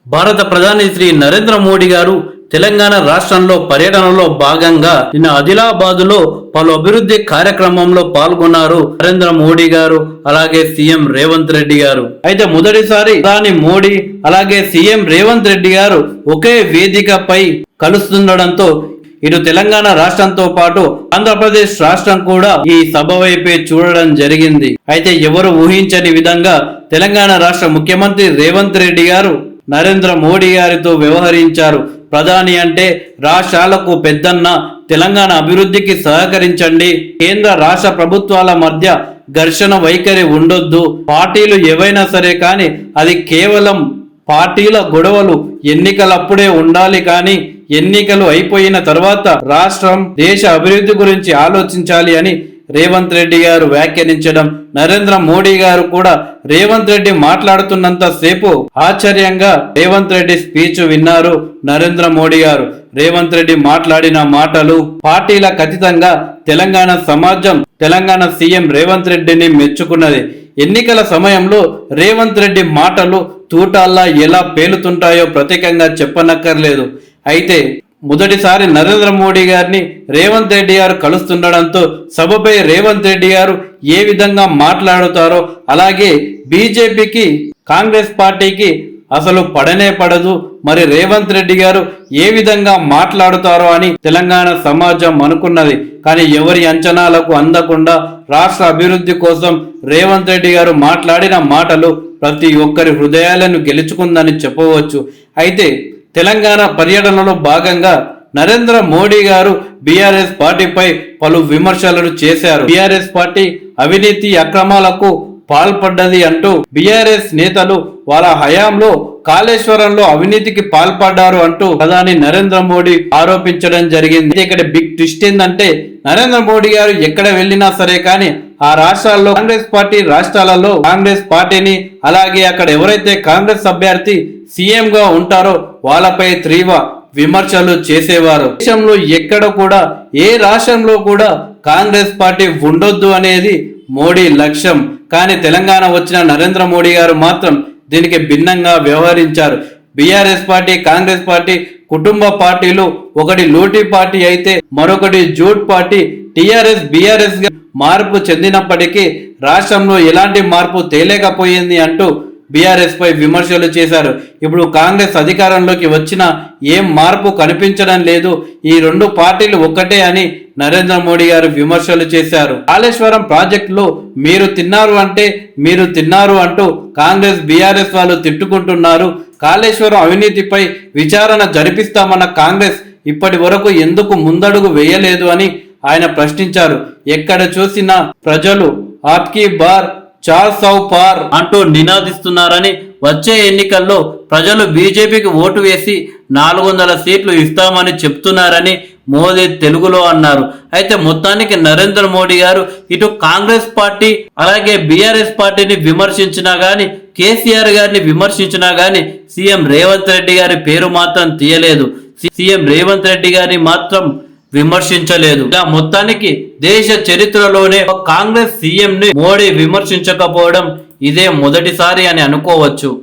భారత ప్రధాని శ్రీ నరేంద్ర మోడీ గారు తెలంగాణ రాష్ట్రంలో పర్యటనలో భాగంగా నిన్న ఆదిలాబాదులో పలు అభివృద్ధి కార్యక్రమంలో పాల్గొన్నారు నరేంద్ర మోడీ గారు, అలాగే సీఎం రేవంత్ రెడ్డి గారు. అయితే మొదటిసారి ప్రధాని మోడీ అలాగే సీఎం రేవంత్ రెడ్డి గారు ఒకే వేదికపై కలుస్తుండడంతో ఇటు తెలంగాణ రాష్ట్రంతో పాటు ఆంధ్రప్రదేశ్ రాష్ట్రం కూడా ఈ సభ వైపే చూడడం జరిగింది. అయితే ఎవరు ఊహించని విధంగా తెలంగాణ రాష్ట్ర ముఖ్యమంత్రి రేవంత్ రెడ్డి గారు నరేంద్ర మోడీ గారితో వ్యవహరించారు. ప్రధాని అంటే రాష్ట్రాలకు పెద్దన్న, తెలంగాణ అభివృద్ధికి సహకరించండి, కేంద్ర రాష్ట్ర ప్రభుత్వాల మధ్య ఘర్షణ వైఖరి ఉండొద్దు, పార్టీలు ఏవైనా సరే కానీ అది కేవలం పార్టీల గొడవలు ఎన్నికలప్పుడే ఉండాలి, కానీ ఎన్నికలు అయిపోయిన తర్వాత రాష్ట్రం దేశ అభివృద్ధి గురించి ఆలోచించాలి అని రేవంత్ రెడ్డి గారు వ్యాఖ్యానించడం, నరేంద్ర మోడీ గారు కూడా రేవంత్ రెడ్డి మాట్లాడుతున్నంత సేపు ఆశ్చర్యంగా రేవంత్ రెడ్డి స్పీచ్ విన్నారు నరేంద్ర మోడీ గారు. రేవంత్ రెడ్డి మాట్లాడిన మాటలు పార్టీలకు అతీతంగా తెలంగాణ సమాజం తెలంగాణ సీఎం రేవంత్ రెడ్డిని మెచ్చుకున్నది. ఎన్నికల సమయంలో రేవంత్ రెడ్డి మాటలు తూటాల్లా ఎలా పేలుతుంటాయో ప్రత్యేకంగా చెప్పనక్కర్లేదు. అయితే మొదటిసారి నరేంద్ర మోడీ గారిని రేవంత్ రెడ్డి గారు కలుస్తుండడంతో సభపై రేవంత్ రెడ్డి గారు ఏ విధంగా మాట్లాడుతారో, అలాగే బీజేపీకి కాంగ్రెస్ పార్టీకి అసలు పడనే పడదు, మరి రేవంత్ రెడ్డి గారు ఏ విధంగా మాట్లాడుతారో అని తెలంగాణ సమాజం అనుకున్నది. కానీ ఎవరి అంచనాలకు అందకుండా రాష్ట్ర అభివృద్ధి కోసం రేవంత్ రెడ్డి గారు మాట్లాడిన మాటలు ప్రతి ఒక్కరి హృదయాలను గెలుచుకుందని చెప్పవచ్చు. అయితే తెలంగాణ పర్యటనలో భాగంగా నరేంద్ర మోడీ గారు బీఆర్ఎస్ పార్టీపై పలు విమర్శలను చేశారు. బీఆర్ఎస్ పార్టీ అవినీతి అక్రమాలకు పాల్పడ్డది అంటూ బీఆర్ఎస్ నేతలు వాళ్ళ హయాంలో కాళేశ్వరంలో అవినీతికి పాల్పడ్డారు అంటూ ప్రధాని నరేంద్ర మోడీ ఆరోపించడం జరిగింది. ఇక్కడ బిగ్ ట్విస్ట్ ఏంటంటే నరేంద్ర మోడీ గారు ఎక్కడ వెళ్ళినా సరే కానీ ఆ రాష్ట్రాల్లో కాంగ్రెస్ పార్టీ రాష్ట్రాలలో కాంగ్రెస్ పార్టీని, అలాగే అక్కడ ఎవరైతే కాంగ్రెస్ అభ్యర్థి సీఎం గా ఉంటారో వాళ్ళపై తీవ్ర విమర్శలు చేసేవారు. దేశంలో ఎక్కడ కూడా ఏ రాష్ట్రంలో కూడా కాంగ్రెస్ పార్టీ ఉండొద్దు అనేది మోడీ లక్ష్యం. కానీ తెలంగాణ వచ్చిన నరేంద్ర మోడీ గారు మాత్రం దీనికి భిన్నంగా వ్యవహరించారు. బీఆర్ఎస్ పార్టీ, కాంగ్రెస్ పార్టీ కుటుంబ పార్టీలు, ఒకటి లూటీ పార్టీ అయితే మరొకటి జూట్ పార్టీ. టీఆర్ఎస్ బీఆర్ఎస్ గా మార్పు చెందినప్పటికీ రాష్ట్రంలో ఎలాంటి మార్పు తేలేకపోయింది అంటూ బీఆర్ఎస్ పై విమర్శలు చేశారు. ఇప్పుడు కాంగ్రెస్ అధికారంలోకి వచ్చినా ఏం మార్పు కనిపించడం లేదు, ఈ రెండు పార్టీలు ఒక్కటే అని నరేంద్ర మోడీ గారు విమర్శలు చేశారు. కాళేశ్వరం ప్రాజెక్టులో మీరు తిన్నారు అంటూ కాంగ్రెస్ బీఆర్ఎస్ వాళ్ళు తిట్టుకుంటున్నారు. కాళేశ్వరం అవినీతిపై విచారణ జరిపిస్తామన్న కాంగ్రెస్ ఇప్పటి వరకు ఎందుకు ముందడుగు వేయలేదు అని ఆయన ప్రశ్నించారు. ఎక్కడ చూసినా ప్రజలు ఆప్కీ బార్ 400 పార్ అంటూ నినాదిస్తున్నారని, వచ్చే ఎన్నికల్లో ప్రజలు బీజేపీకి ఓటు వేసి 400 సీట్లు ఇస్తామని చెప్తున్నారని మోదీ తెలుగులో అన్నారు. అయితే మొత్తానికి నరేంద్ర మోడీ గారు ఇటు కాంగ్రెస్ పార్టీ అలాగే బీఆర్ఎస్ పార్టీని విమర్శించినా గాని, కేసీఆర్ గారిని విమర్శించినా గాని సీఎం రేవంత్ రెడ్డి గారి పేరు మాత్రం తీయలేదు. సీఎం రేవంత్ రెడ్డి గారిని మాత్రం విమర్శించలేదు. ఇలా మొత్తానికి దేశ చరిత్రలోనే కాంగ్రెస్ సీఎం ని మోడీ విమర్శించకపోవడం ఇదే మొదటిసారి అని అనుకోవచ్చు.